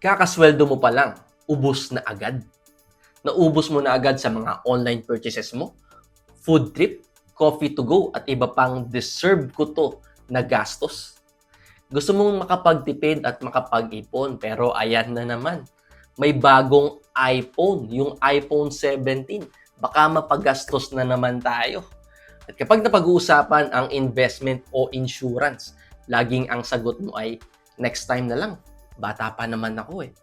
Kakasweldo mo pa lang, ubos na agad. Naubos mo na agad sa mga online purchases mo, food trip, coffee to go, at iba pang deserve ko to na gastos. Gusto mong makapagtipid at makapag-ipon, pero ayan na naman. May bagong iPhone, yung iPhone 17. Baka mapagastos na naman tayo. At kapag napag-uusapan ang investment o insurance, laging ang sagot mo ay, next time na lang. Bata pa naman ako eh.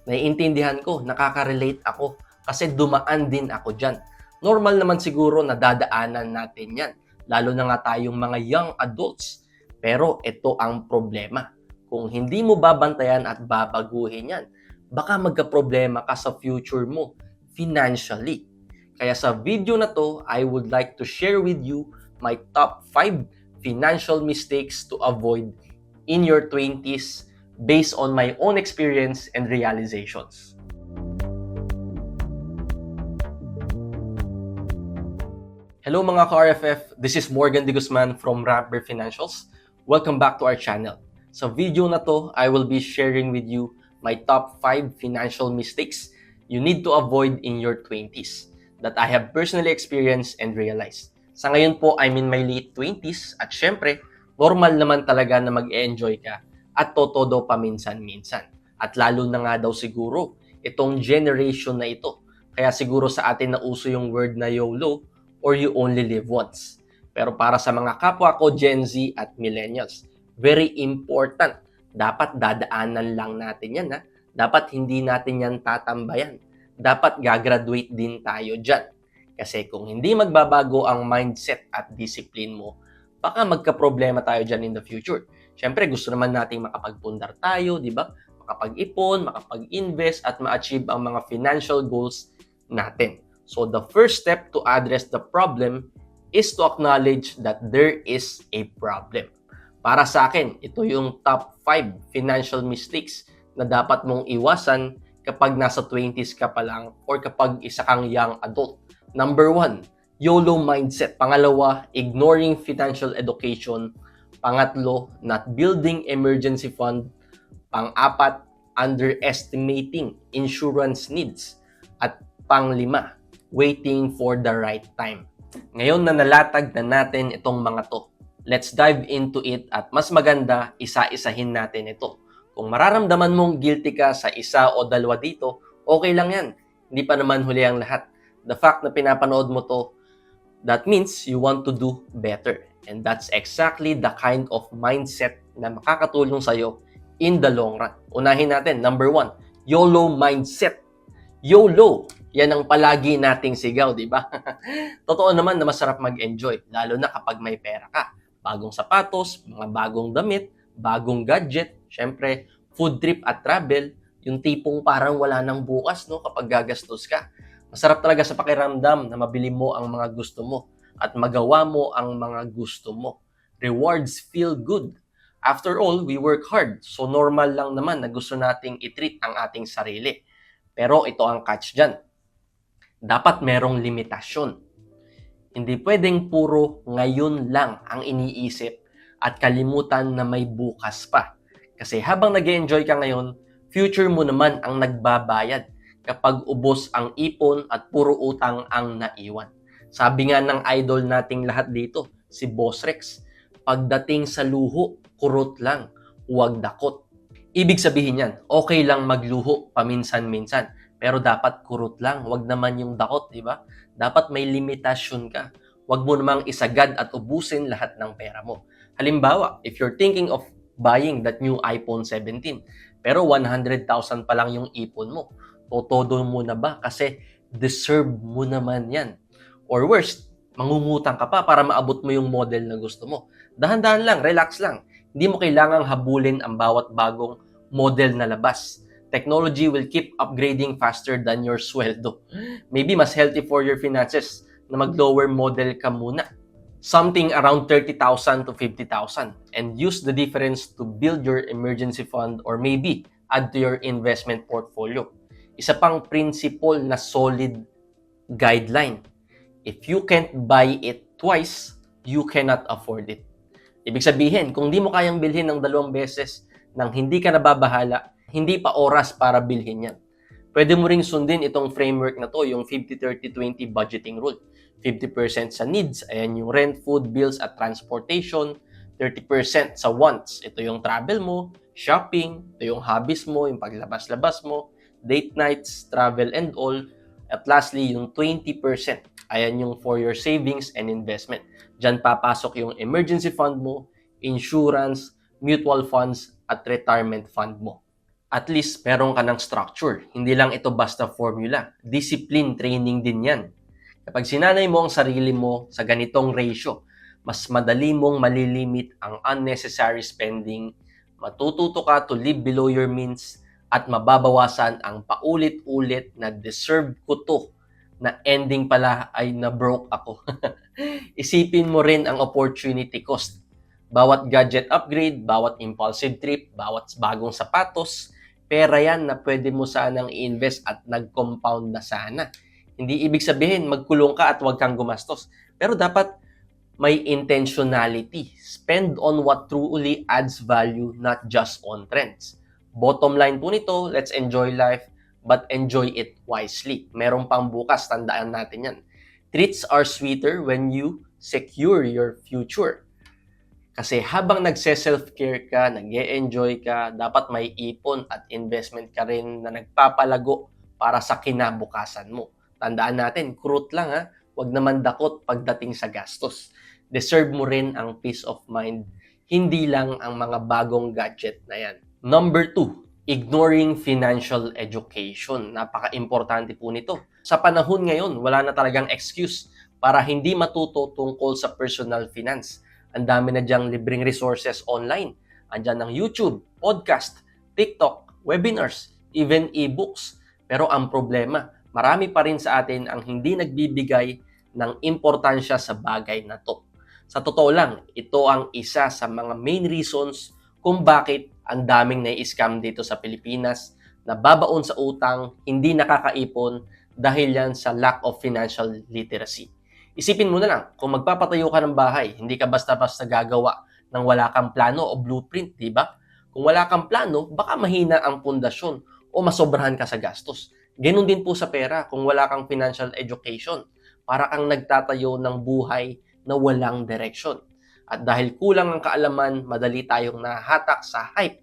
Naiintindihan ko, nakaka-relate ako kasi dumaan din ako dyan. Normal naman siguro na dadaanan natin yan, lalo na nga tayong mga young adults. Pero ito ang problema. Kung hindi mo babantayan at babaguhin yan, baka magka-problema ka sa future mo financially. Kaya sa video na to, I would like to share with you my top 5 financial mistakes to avoid in your 20s based on my own experience and realizations. Hello mga ka-RFF, this is Morgan De Guzman from Rapper Financials. Welcome back to our channel. Sa video na to, I will be sharing with you my top 5 financial mistakes you need to avoid in your 20s that I have personally experienced and realized. Sa ngayon po, I'm in my late 20s at syempre, normal naman talaga na mag-enjoy ka at totodo paminsan-minsan. At lalo na nga daw siguro, itong generation na ito. Kaya siguro sa atin nauso yung word na YOLO or you only live once. Pero para sa mga kapwa ko, Gen Z at Millennials, very important. Dapat dadaanan lang natin yan. Ha? Dapat hindi natin yan tatambayan. Dapat gagraduate din tayo dyan. Kasi kung hindi magbabago ang mindset at discipline mo, baka magka-problema tayo dyan in the future. Siyempre, gusto naman nating makapagpundar tayo, di ba? Makapag-ipon, makapag-invest, at ma-achieve ang mga financial goals natin. So, the first step to address the problem is to acknowledge that there is a problem. Para sa akin, ito yung top 5 financial mistakes na dapat mong iwasan kapag nasa 20s ka pa lang or kapag isa kang young adult. Number 1, YOLO mindset. Pangalawa, ignoring financial education. Pangatlo, not building emergency fund. Pang-apat, underestimating insurance needs. At pang-lima, waiting for the right time. Ngayon na nalatag na natin itong mga to, let's dive into it at mas maganda, isa-isahin natin ito. Kung mararamdaman mong guilty ka sa isa o dalawa dito, okay lang yan. Hindi pa naman huli ang lahat. The fact na pinapanood mo to, that means you want to do better. And that's exactly the kind of mindset na makakatulong sa'yo in the long run. Unahin natin, number 1, YOLO mindset. YOLO, yan ang palagi nating sigaw, di ba? Totoo naman na masarap mag-enjoy, lalo na kapag may pera ka. Bagong sapatos, mga bagong damit, bagong gadget, syempre, food trip at travel, yung tipong parang wala nang bukas no, kapag gagastos ka. Masarap talaga sa pakiramdam na mabili mo ang mga gusto mo at magawa mo ang mga gusto mo. Rewards feel good. After all, we work hard, so normal lang naman na gusto nating i-treat ang ating sarili. Pero ito ang catch dyan. Dapat merong limitasyon. Hindi pwedeng puro ngayon lang ang iniisip at kalimutan na may bukas pa. Kasi habang nag-enjoy ka ngayon, future mo naman ang nagbabayad kapag ubos ang ipon at puro utang ang naiwan. Sabi nga ng idol nating lahat dito, si Boss Rex, pagdating sa luho, kurot lang, huwag dakot. Ibig sabihin yan, okay lang magluho paminsan-minsan, pero dapat kurot lang, huwag naman yung dakot, di ba? Dapat may limitasyon ka. Huwag mo namang isagad at ubusin lahat ng pera mo. Halimbawa, if you're thinking of buying that new iPhone 17, pero 100,000 pa lang yung ipon mo, totodo mo na ba? Kasi deserve mo naman yan. Or worst, mangungutang ka pa para maabot mo yung model na gusto mo. Dahan-dahan lang, relax lang. Hindi mo kailangang habulin ang bawat bagong model na labas. Technology will keep upgrading faster than your sweldo. Maybe mas healthy for your finances na mag-lower model ka muna. Something around 30,000 to 50,000 and use the difference to build your emergency fund or maybe add to your investment portfolio. Isa pang principle na solid guideline. If you can't buy it twice, you cannot afford it. Ibig sabihin, kung di mo kayang bilhin ng 2 beses nang hindi ka nababahala, hindi pa oras para bilhin yan. Pwede mo ring sundin itong framework na to, yung 50-30-20 budgeting rule. 50% sa needs, ayan yung rent, food, bills at transportation. 30% sa wants, ito yung travel mo, shopping, ito yung hobbies mo, yung paglabas-labas mo, date nights, travel and all. At lastly, yung 20%, ayan yung for your savings and investment. Diyan papasok yung emergency fund mo, insurance, mutual funds, at retirement fund mo. At least meron ka ng structure. Hindi lang ito basta formula. Discipline training din yan. Kapag sinanay mo ang sarili mo sa ganitong ratio, mas madali mong malilimit ang unnecessary spending, matututo ka to live below your means, at mababawasan ang paulit-ulit na deserve ko to, na ending pala ay na-broke ako. Isipin mo rin ang opportunity cost. Bawat gadget upgrade, bawat impulsive trip, bawat bagong sapatos, pera yan na pwede mo sanang i-invest at nag-compound na sana. Hindi ibig sabihin magkulong ka at huwag kang gumastos. Pero dapat may intentionality. Spend on what truly adds value, not just on trends. Bottom line po nito, let's enjoy life, but enjoy it wisely. Meron pang bukas, tandaan natin yan. Treats are sweeter when you secure your future. Kasi habang nagse-self-care ka, nag-e-enjoy ka, dapat may ipon at investment ka rin na nagpapalago para sa kinabukasan mo. Tandaan natin, kurot lang ha, huwag naman dakot pagdating sa gastos. Deserve mo rin ang peace of mind, hindi lang ang mga bagong gadget na yan. Number 2, ignoring financial education. Napaka-importante po nito. Sa panahon ngayon, wala na talagang excuse para hindi matuto tungkol sa personal finance. Ang dami na diyang libreng resources online. Andyan ng YouTube, podcast, TikTok, webinars, even e-books. Pero ang problema, marami pa rin sa atin ang hindi nagbibigay ng importansya sa bagay na to. Sa totoo lang, ito ang isa sa mga main reasons kung bakit ang daming nai-scam dito sa Pilipinas, nababaon sa utang, hindi nakakaipon dahil yan sa lack of financial literacy. Isipin mo na lang, kung magpapatayo ka ng bahay, hindi ka basta-basta gagawa ng wala kang plano o blueprint, di ba? Kung wala kang plano, baka mahina ang pundasyon o masobrahan ka sa gastos. Ganun din po sa pera kung wala kang financial education. Para kang nagtatayo ng buhay na walang direksyon. At dahil kulang ang kaalaman, madali tayong nahatak sa hype.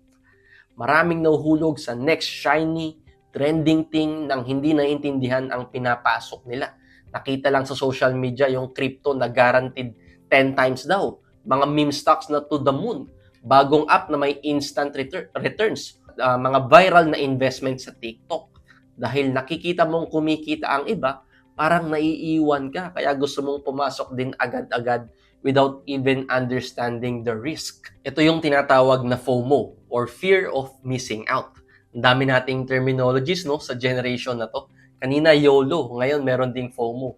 Maraming nahuhulog sa next shiny, trending thing nang hindi naiintindihan ang pinapasok nila. Nakita lang sa social media yung crypto na guaranteed 10 times daw. Mga meme stocks na to the moon. Bagong app na may instant returns. Mga viral na investment sa TikTok. Dahil nakikita mong kumikita ang iba, parang naiiwan ka. Kaya gusto mong pumasok din agad-agad without even understanding the risk. Ito yung tinatawag na FOMO or fear of missing out. Ang dami nating terminologies no, sa generation na to. Kanina YOLO, ngayon meron ding FOMO.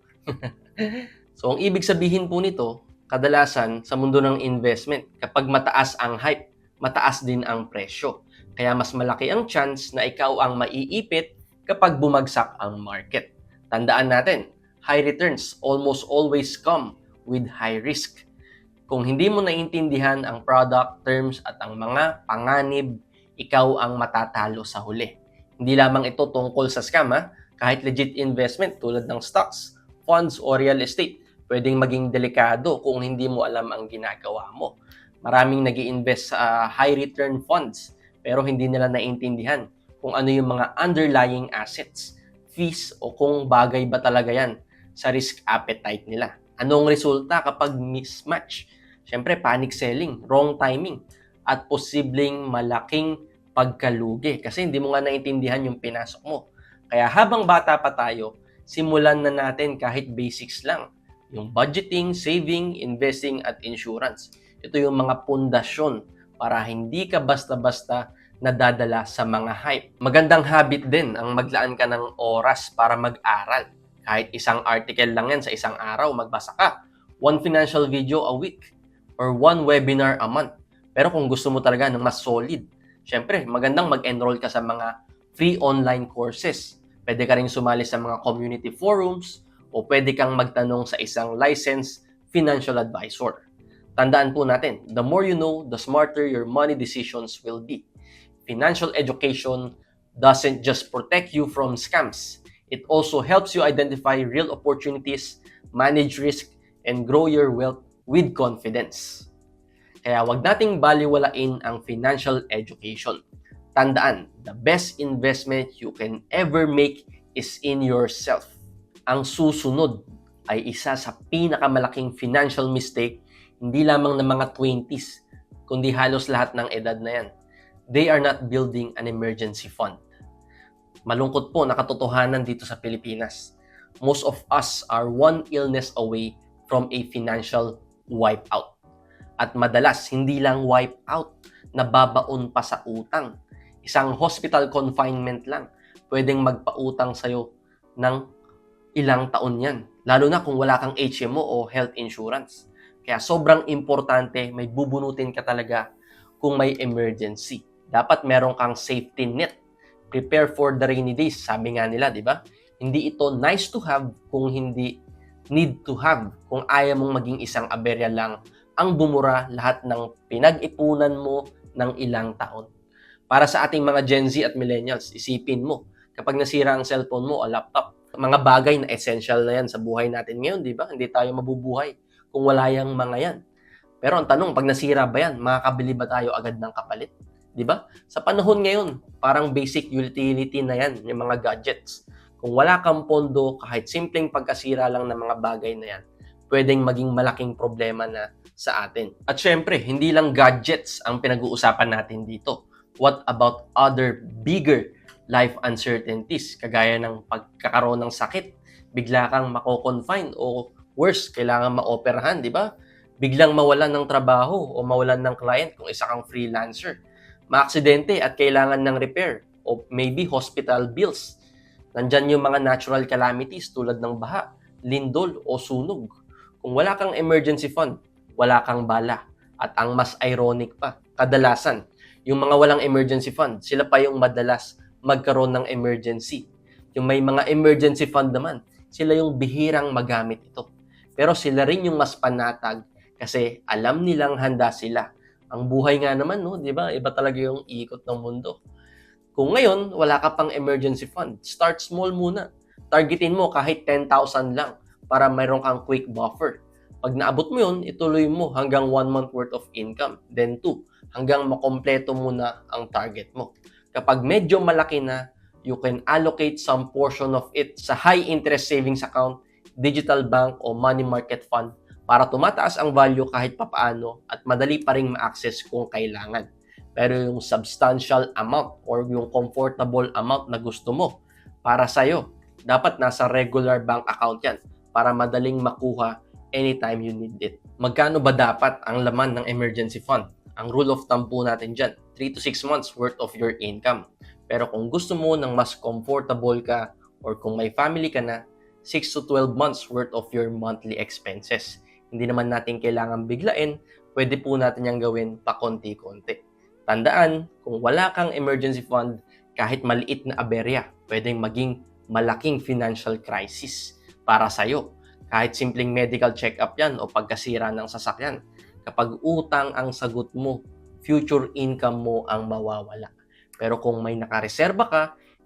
So, ang ibig sabihin po nito, kadalasan sa mundo ng investment, kapag mataas ang hype, mataas din ang presyo. Kaya mas malaki ang chance na ikaw ang maiipit kapag bumagsak ang market. Tandaan natin, high returns almost always come with high risk. Kung hindi mo naiintindihan ang product, terms at ang mga panganib, ikaw ang matatalo sa huli. Hindi lamang ito tungkol sa scam ha, kahit legit investment tulad ng stocks, funds o real estate, pwedeng maging delikado kung hindi mo alam ang ginagawa mo. Maraming nag-i-invest sa high return funds pero hindi nila naiintindihan kung ano yung mga underlying assets, fees o kung bagay ba talaga yan sa risk appetite nila. Anong resulta kapag mismatch? Siyempre, panic selling, wrong timing, at posibleng malaking pagkalugi kasi hindi mo nga naiintindihan yung pinasok mo. Kaya habang bata pa tayo, simulan na natin kahit basics lang. Yung budgeting, saving, investing at insurance. Ito yung mga pundasyon para hindi ka basta-basta nadadala sa mga hype. Magandang habit din ang maglaan ka ng oras para mag-aral. Kahit isang article lang yan sa isang araw, magbasa ka. One financial video a week or one webinar a month. Pero kung gusto mo talaga ng mas solid, syempre, magandang mag-enroll ka sa mga free online courses. Pwede ka rin sumali sa mga community forums o pwede kang magtanong sa isang licensed financial advisor. Tandaan po natin, the more you know, the smarter your money decisions will be. financial education doesn't just protect you from scams. It also helps you identify real opportunities, manage risk, and grow your wealth with confidence. Kaya wag nating baliwalain ang financial education. Tandaan, the best investment you can ever make is in yourself. Ang susunod ay isa sa pinakamalaking financial mistake, hindi lamang ng mga 20s, kundi halos lahat ng edad na yan. They are not building an emergency fund. Malungkot po na katotohanan dito sa Pilipinas. Most of us are one illness away from a financial wipeout. At madalas, hindi lang wipeout, nababaon pa sa utang. Isang hospital confinement lang, pwedeng magpautang sa'yo ng ilang taon yan. Lalo na kung wala kang HMO o health insurance. Kaya sobrang importante, may bubunutin ka talaga kung may emergency. Dapat meron kang safety net. Prepare for the rainy days, sabi nga nila, di ba? Hindi ito nice to have kung hindi need to have. Kung ayaw mong maging isang aberya lang ang bumura lahat ng pinag-ipunan mo ng ilang taon. Para sa ating mga Gen Z at Millennials, isipin mo, kapag nasira ang cellphone mo o laptop, mga bagay na essential na yan sa buhay natin ngayon, di ba? Hindi tayo mabubuhay kung wala yung mga yan. Pero ang tanong, pag nasira ba yan, makakabili ba tayo agad ng kapalit? Di ba? Sa panahon ngayon, parang basic utility na yan, yung mga gadgets. Kung wala kang pondo, kahit simpleng pagkasira lang ng mga bagay na yan, pwedeng maging malaking problema na sa atin. At syempre, hindi lang gadgets ang pinag-uusapan natin dito. What about other bigger life uncertainties, kagaya ng pagkakaroon ng sakit, bigla kang mako-confine o worse, kailangan maoperahan, di ba? Biglang mawalan ng trabaho o mawalan ng client kung isa kang freelancer. Maaksidente at kailangan ng repair o maybe hospital bills. Nandyan yung mga natural calamities tulad ng baha, lindol o sunog. Kung wala kang emergency fund, wala kang bala. At ang mas ironic pa, kadalasan, yung mga walang emergency fund, sila pa yung madalas magkaroon ng emergency. Yung may mga emergency fund naman, sila yung bihirang magamit ito. Pero sila rin yung mas panatag kasi alam nilang handa sila. Ang buhay nga naman, no, 'di ba? Iba talaga yung ikot ng mundo. Kung ngayon wala ka pang emergency fund, start small muna. Targetin mo kahit 10,000 lang para mayroon kang quick buffer. Pag naabot mo 'yon, ituloy mo hanggang 1 month worth of income, then 2 hanggang makompleto mo na ang target mo. Kapag medyo malaki na, you can allocate some portion of it sa high interest savings account, digital bank o money market fund para tumataas ang value kahit papaano at madali pa rin ma-access kung kailangan. Pero yung substantial amount or yung comfortable amount na gusto mo para sa'yo, dapat nasa regular bank account yan para madaling makuha anytime you need it. Magkano ba dapat ang laman ng emergency fund? Ang rule of thumb po natin dyan, 3 to 6 months worth of your income. Pero kung gusto mo ng mas comfortable ka or kung may family ka na, 6 to 12 months worth of your monthly expenses. Hindi naman natin kailangan biglain, pwede po natin yung gawin pa konti-konti. Tandaan, kung wala kang emergency fund, kahit maliit na aberya, pwedeng maging malaking financial crisis para sa'yo. Kahit simpleng medical check-up yan o pagkasira ng sasakyan. Kapag utang ang sagot mo, future income mo ang mawawala. Pero kung may nakareserba ka,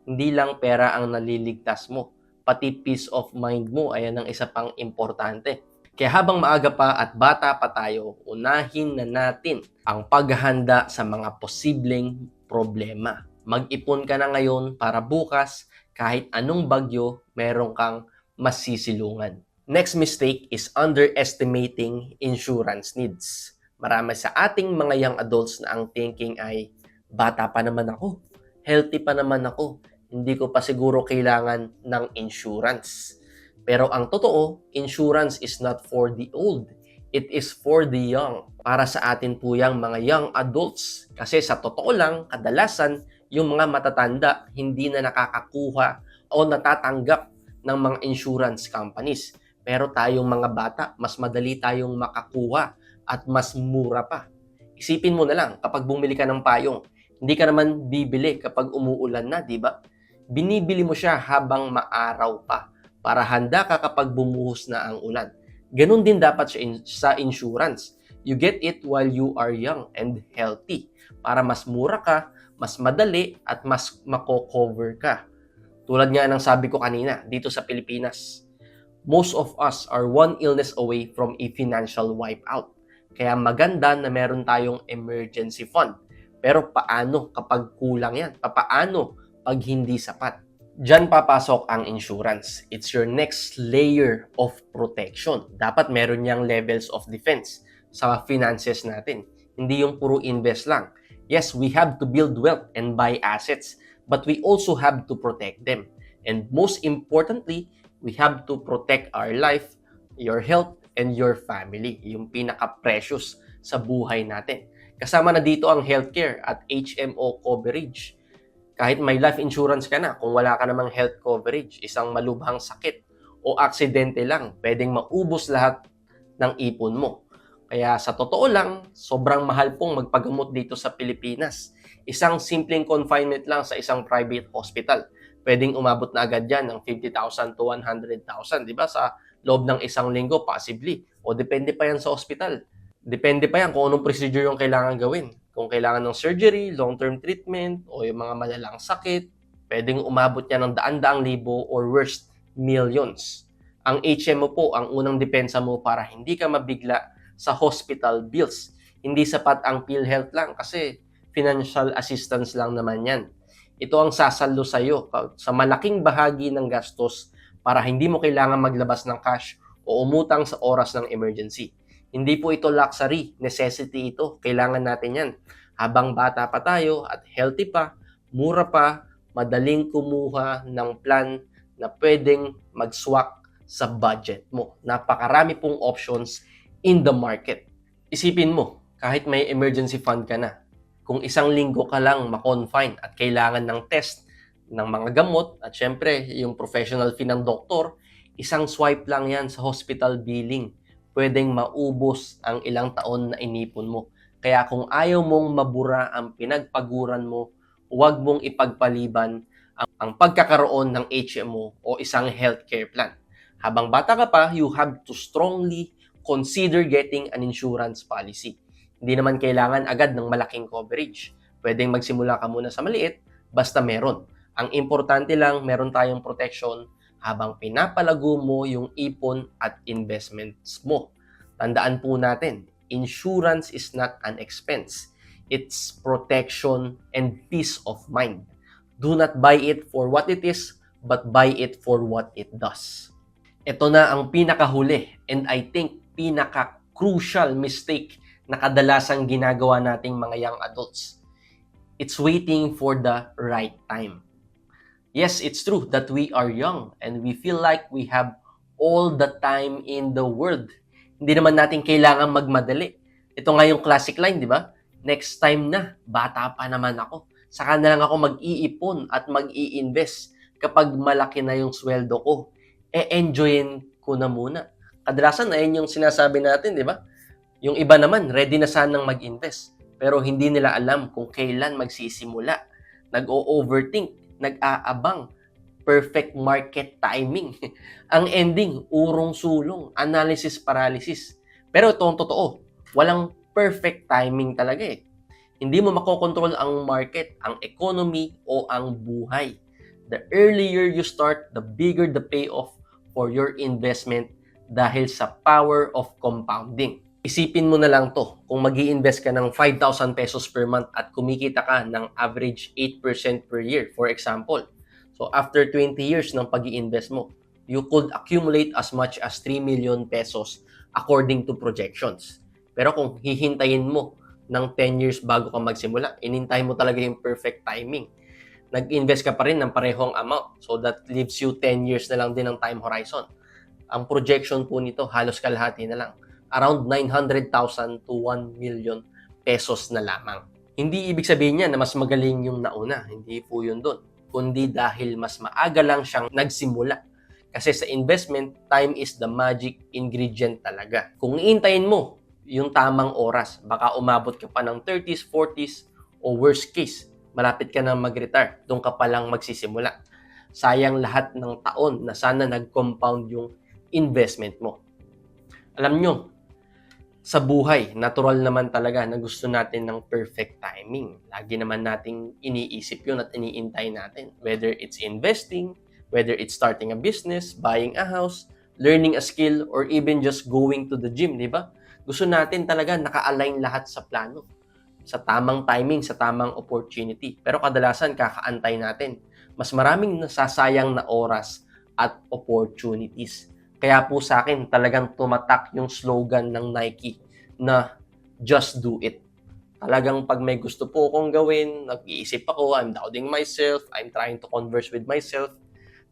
hindi lang pera ang naliligtas mo, pati peace of mind mo ay ang isa pang importante. Kaya habang maaga pa at bata pa tayo, unahin na natin ang paghahanda sa mga posibleng problema. Mag-ipon ka na ngayon para bukas, kahit anong bagyo, meron kang masisilungan. Next mistake is underestimating insurance needs. Marami sa ating mga young adults na ang thinking ay, bata pa naman ako, healthy pa naman ako, hindi ko pa siguro kailangan ng insurance. Pero ang totoo, insurance is not for the old. It is for the young. Para sa atin po yung mga young adults. Kasi sa totoo lang, kadalasan, yung mga matatanda hindi na nakakakuha o natatanggap ng mga insurance companies. Pero tayong mga bata, mas madali tayong makakuha at mas mura pa. Isipin mo na lang, kapag bumili ka ng payong, hindi ka naman bibili kapag umuulan na, di ba? Binibili mo siya habang maaraw pa para handa ka kapag bumuhos na ang ulan. Ganun din dapat sa insurance. You get it while you are young and healthy para mas mura ka, mas madali at mas mako-cover ka. Tulad nga ng sabi ko kanina, dito sa Pilipinas, most of us are one illness away from a financial wipeout. Kaya maganda na meron tayong emergency fund. Pero paano kapag kulang yan? Paano pag hindi sapat? Diyan papasok ang insurance. It's your next layer of protection. Dapat meron niyang levels of defense sa finances natin. Hindi yung puro invest lang. Yes, we have to build wealth and buy assets, but we also have to protect them. And most importantly, we have to protect our life, your health, and your family. Yung pinaka-precious sa buhay natin. Kasama na dito ang healthcare at HMO coverage. Kahit may life insurance ka na, kung wala ka namang health coverage, isang malubhang sakit o aksidente lang, pwedeng maubos lahat ng ipon mo. Kaya sa totoo lang, sobrang mahal pong magpagamot dito sa Pilipinas. Isang simpleng confinement lang sa isang private hospital, pwedeng umabot na agad yan ng 50,000 to 100,000, di ba? Sa loob ng isang linggo, possibly. O depende pa yan sa hospital. Depende pa yan kung anong procedure yung kailangan gawin. Kung kailangan ng surgery, long-term treatment, o yung mga malalang sakit, pwedeng umabot yan ng daan-daang libo or worst, millions. Ang HMO po ang unang depensa mo para hindi ka mabigla sa hospital bills. Hindi sapat ang PhilHealth lang kasi financial assistance lang naman yan. Ito ang sasalo sa iyo sa malaking bahagi ng gastos para hindi mo kailangan maglabas ng cash o umutang sa oras ng emergency. Hindi po ito luxury, necessity ito. Kailangan natin yan. Habang bata pa tayo at healthy pa, mura pa, madaling kumuha ng plan na pwedeng mag-swak sa budget mo. Napakarami pong options in the market. Isipin mo, kahit may emergency fund ka na, kung isang linggo ka lang ma-confine at kailangan ng test ng mga gamot at syempre yung professional fee ng doktor, isang swipe lang yan sa hospital billing. Pwedeng maubos ang ilang taon na inipon mo. Kaya kung ayaw mong mabura ang pinagpaguran mo, huwag mong ipagpaliban ang pagkakaroon ng HMO o isang healthcare plan. Habang bata ka pa, you have to strongly consider getting an insurance policy. Hindi naman kailangan agad ng malaking coverage. Pwedeng magsimula ka muna sa maliit, basta meron. Ang importante lang, meron tayong protection habang pinapalago mo yung ipon at investments mo. Tandaan po natin, insurance is not an expense. It's protection and peace of mind. Do not buy it for what it is, but buy it for what it does. Ito na ang pinakahuli and I think pinaka-crucial mistake na kadalasang ginagawa nating mga young adults. It's waiting for the right time. Yes, it's true that we are young and we feel like we have all the time in the world. Hindi naman natin kailangan magmadali. Ito nga yung classic line, di ba? Next time na, bata pa naman ako. Saka na lang ako mag-iipon at mag-i-invest kapag malaki na yung sweldo ko. Enjoyin ko na muna. Kadalasan, ayun yung sinasabi natin, di ba? Yung iba naman, ready na sanang mag-invest. Pero hindi nila alam kung kailan magsisimula. Nag-o-overthink, nag-aabang, perfect market timing. Ang ending, urong-sulong, analysis paralysis. Pero ito ang totoo, walang perfect timing talaga eh. Hindi mo makokontrol ang market, ang economy, o ang buhay. The earlier you start, the bigger the payoff for your investment dahil sa power of compounding. Isipin mo na lang to, kung mag-i-invest ka ng 5,000 pesos per month at kumikita ka ng average 8% per year, for example. So after 20 years ng pag-i-invest mo, you could accumulate as much as 3 million pesos according to projections. Pero kung hihintayin mo ng 10 years bago ka magsimula, inintay mo talaga yung perfect timing. Nag-invest ka pa rin ng parehong amount. So that leaves you 10 years na lang din ng time horizon. Ang projection po nito, halos kalahati na lang. Around 900,000 to 1 million pesos na lamang. Hindi ibig sabihin niya na mas magaling yung nauna. Hindi po yun doon. Kundi dahil mas maaga lang siyang nagsimula. Kasi sa investment, time is the magic ingredient talaga. Kung iintayin mo yung tamang oras, baka umabot ka pa ng 30s, 40s, o worst case, malapit ka na mag-retire, doon ka palang magsisimula. Sayang lahat ng taon na sana nag-compound yung investment mo. Alam nyo, Sa buhay, natural naman talaga na gusto natin ng perfect timing. Lagi naman nating iniisip yun at iniintay natin. Whether it's investing, whether it's starting a business, buying a house, learning a skill, or even just going to the gym, di ba? Gusto natin talaga naka-align lahat sa plano. Sa tamang timing, sa tamang opportunity. Pero kadalasan, kakaantay natin. Mas maraming nasasayang na oras at opportunities. Kaya po sa akin, talagang tumatak yung slogan ng Nike na just do it. Talagang pag may gusto po akong gawin, nag-iisip ako, I'm doubting myself, I'm trying to converse with myself,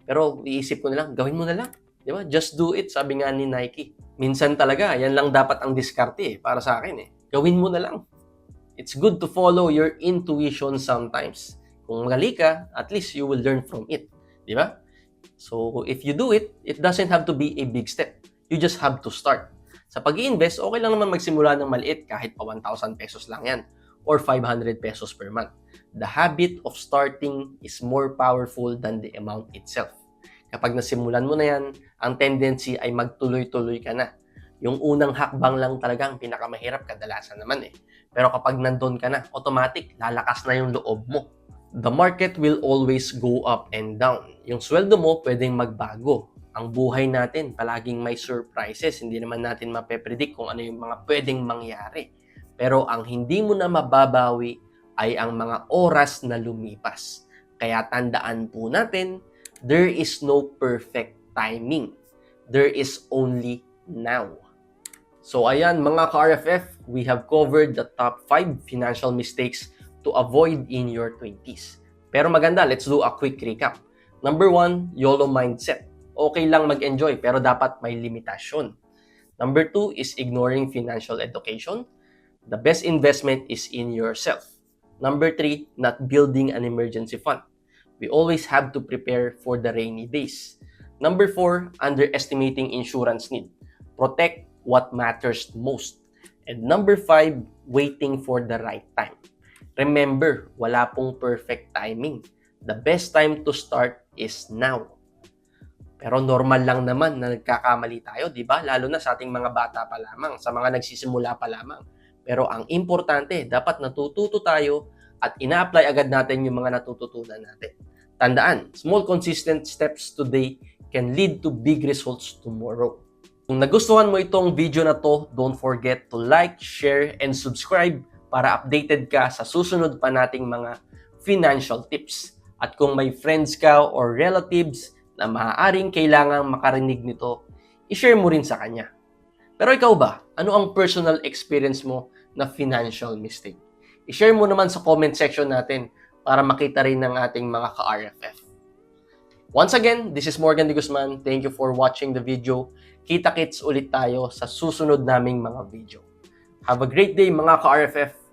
pero iisip ko na lang, gawin mo na lang. Di ba? Just do it, sabi nga ni Nike. Minsan talaga, yan lang dapat ang diskarte para sa akin eh. Gawin mo na lang. It's good to follow your intuition sometimes. Kung mali ka, at least you will learn from it. Di ba? So, if you do it, it doesn't have to be a big step. You just have to start. Sa pag-i-invest, okay lang naman magsimula ng maliit kahit pa 1,000 pesos lang yan or 500 pesos per month. The habit of starting is more powerful than the amount itself. Kapag nasimulan mo na yan, ang tendency ay magtuloy-tuloy ka na. Yung unang hakbang lang talaga ang pinakamahirap kadalasan naman eh. Pero kapag nandun ka na, automatic, lalakas na yung loob mo. The market will always go up and down. Yung sweldo mo pwedeng magbago. Ang buhay natin palaging may surprises. Hindi naman natin mape-predict kung ano yung mga pwedeng mangyari. Pero ang hindi mo na mababawi ay ang mga oras na lumipas. Kaya tandaan po natin, there is no perfect timing. There is only now. So ayan mga ka-RFF, we have covered the top 5 financial mistakes to avoid in your 20s. Pero maganda, let's do a quick recap. Number 1, YOLO mindset. Okay lang mag-enjoy pero dapat may limitasyon. Number 2 is ignoring financial education. The best investment is in yourself. Number 3, not building an emergency fund. We always have to prepare for the rainy days. Number 4, underestimating insurance need. Protect what matters most. And number 5, waiting for the right time. Remember, wala pong perfect timing. The best time to start is now. Pero normal lang naman na nagkakamali tayo, di ba? Lalo na sa ating mga bata pa lamang, sa mga nagsisimula pa lamang. Pero ang importante, dapat natututo tayo at ina-apply agad natin yung mga natututunan natin. Tandaan, small consistent steps today can lead to big results tomorrow. Kung nagustuhan mo itong video na to, don't forget to like, share, and subscribe para updated ka sa susunod pa nating mga financial tips. At kung may friends ka or relatives na maaaring kailangang makarinig nito, i-share mo rin sa kanya. Pero ikaw ba, ano ang personal experience mo na financial mistake? I-share mo naman sa comment section natin para makita rin ng ating mga ka-RFF. Once again, this is Morgan De Guzman. Thank you for watching the video. Kita-kits ulit tayo sa susunod naming mga video. Have a great day mga ka-RFF!